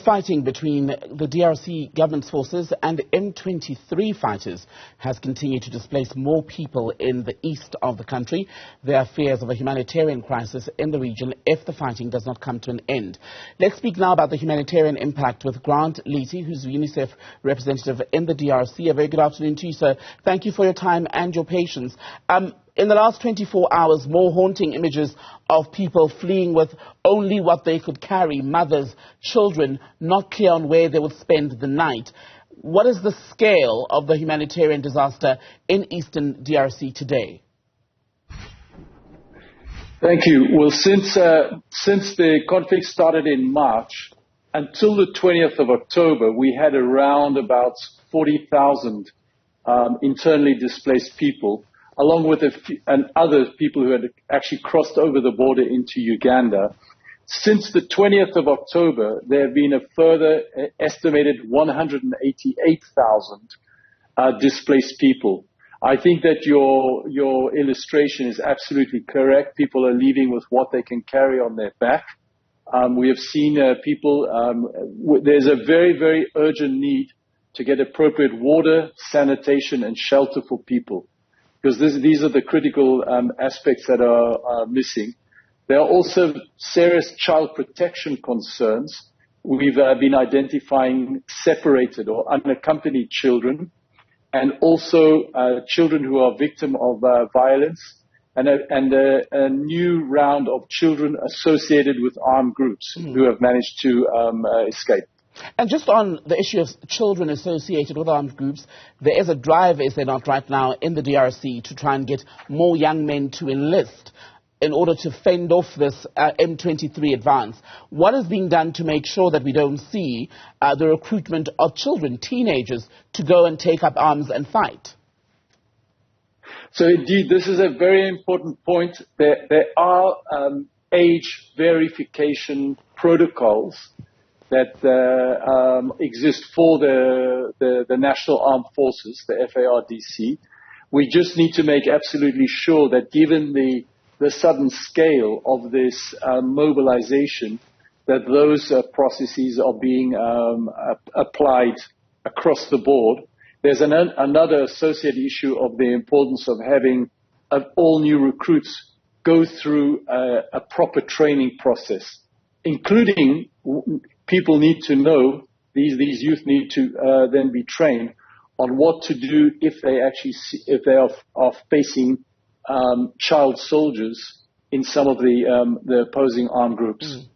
fighting between the DRC government forces and the M23 fighters has continued to displace more people in the east of the country. There are fears of a humanitarian crisis in the region if the fighting does not come to an end. Let's speak now about the humanitarian impact with Grant Leety, who's UNICEF representative in the DRC. A very good afternoon to you, sir. Thank you for your time and your patience. In the last 24 hours, more haunting images of people fleeing with only what they could carry, mothers, children, not clear on where they would spend the night. What is the scale of the humanitarian disaster in eastern DRC today? Thank you. Well, since the conflict started in March, until the 20th of October, we had around about 40,000 internally displaced people, along with other people who had actually crossed over the border into Uganda. Since the 20th of October, there have been a further estimated 188,000 displaced people. I think that your illustration is absolutely correct. People are leaving with what they can carry on their back. We have seen people, there's a very, very urgent need to get appropriate water, sanitation, and shelter for people, because these are the critical aspects that are missing. There are also serious child protection concerns. We've been identifying separated or unaccompanied children, and also children who are victim of violence, and a new round of children associated with armed groups who have managed to escape. And just on the issue of children associated with armed groups, there is a drive, is there not, right now in the DRC to try and get more young men to enlist in order to fend off this M23 advance. What is being done to make sure that we don't see the recruitment of children, teenagers, to go and take up arms and fight? So indeed, this is a very important point. There are age verification protocols that exist for the National Armed Forces, the FARDC. We just need to make absolutely sure that given the sudden scale of this mobilization, that those processes are being applied across the board. There's another associated issue of the importance of having all new recruits go through a proper training process, including people need to know, these youth need to then be trained on what to do if they are facing child soldiers in some of the opposing armed groups.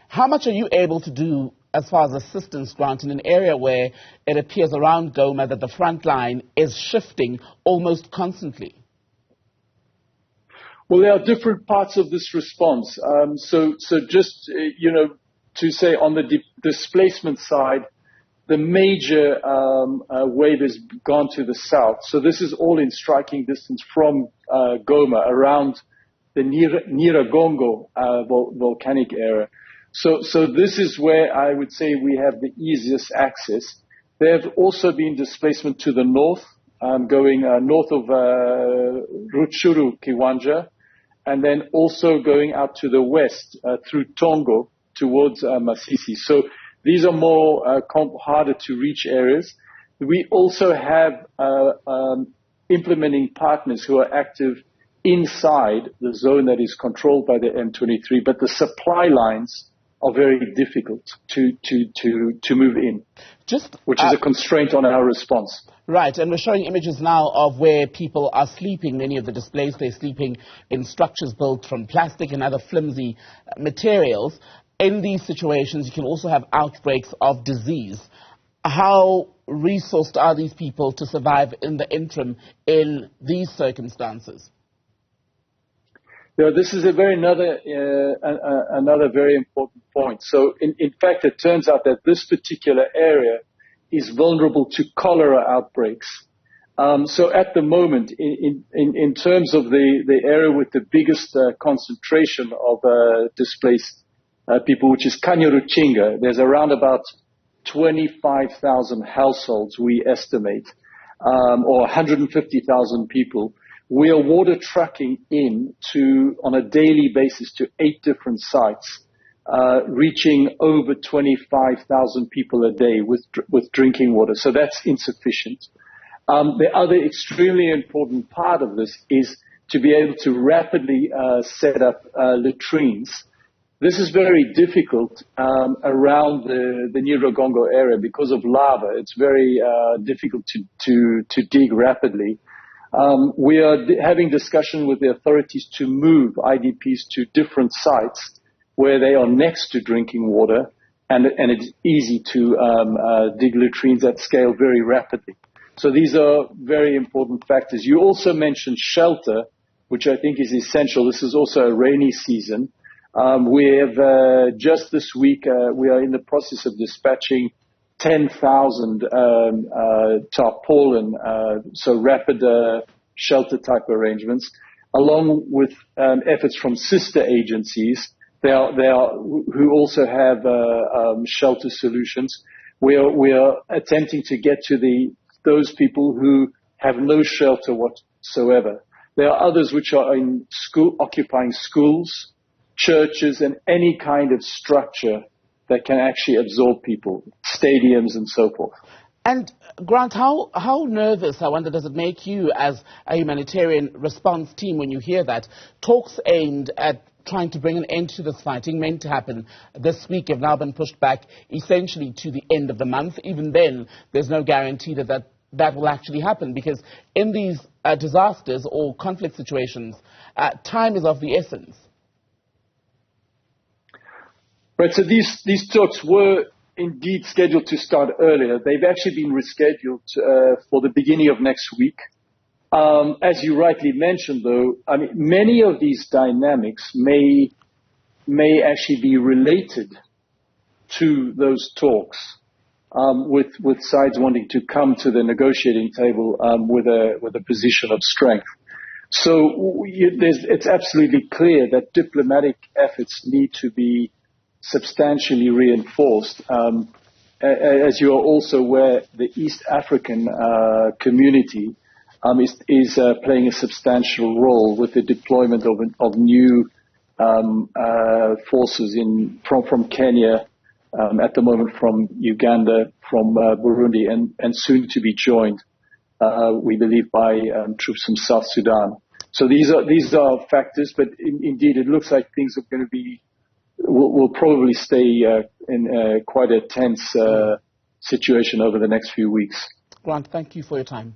How much are you able to do as far as assistance, Grant, in an area where it appears around Goma that the front line is shifting almost constantly? Well, there are different parts of this response. So just, to say on the displacement side, the major wave has gone to the south. So this is all in striking distance from Goma, around the Nyiragongo volcanic area. So this is where I would say we have the easiest access. There have also been displacement to the north, going north of Rutshuru, Kiwanja, and then also going out to the west through Tongo towards Masisi. So these are more harder to reach areas. We also have implementing partners who are active inside the zone that is controlled by the M23, but the supply lines are very difficult to move in, which is a constraint on our response. Right, and we're showing images now of where people are sleeping. Many of the displaced, they're sleeping in structures built from plastic and other flimsy materials. In these situations, you can also have outbreaks of disease. How resourced are these people to survive in the interim in these circumstances? This is another very important point. So, in fact, it turns out that this particular area is vulnerable to cholera outbreaks. So, at the moment, in terms of the area with the biggest concentration of displaced people, which is Kanyaruchinga, there's around about 25,000 households, we estimate, or 150,000 people. We are water trucking on a daily basis to 8 different sites reaching over 25,000 people a day with drinking water. So that's insufficient. The other extremely important part of this is to be able to rapidly set up latrines. This is very difficult around the Nyiragongo area because of lava. It's very difficult to dig rapidly. We are having discussion with the authorities to move IDPs to different sites where they are next to drinking water, and it's easy to dig latrines at scale very rapidly. So these are very important factors. You also mentioned shelter, which I think is essential. This is also a rainy season. We have just this week, we are in the process of dispatching 10,000 tarpaulin, so rapid shelter type arrangements, along with efforts from sister agencies. They are who also have shelter solutions. We are attempting to get to those people who have no shelter whatsoever. There are others which are in occupying schools, churches, and any kind of structure that can actually absorb people, stadiums and so forth. And Grant, how nervous, I wonder, does it make you as a humanitarian response team when you hear that talks aimed at trying to bring an end to this fighting, meant to happen this week, have now been pushed back essentially to the end of the month? Even then, there's no guarantee that will actually happen, because in these disasters or conflict situations, time is of the essence. Right, so these talks were indeed scheduled to start earlier. They've actually been rescheduled for the beginning of next week. As you rightly mentioned, though, I mean, many of these dynamics may actually be related to those talks, with sides wanting to come to the negotiating table with a position of strength. So it's absolutely clear that diplomatic efforts need to be substantially reinforced. As you are also aware, the East African community is playing a substantial role with the deployment of new forces from Kenya, at the moment from Uganda, from Burundi, and soon to be joined, we believe, by troops from South Sudan. So these are factors, but indeed it looks like things are going to will probably stay in quite a tense situation over the next few weeks. Grant, thank you for your time.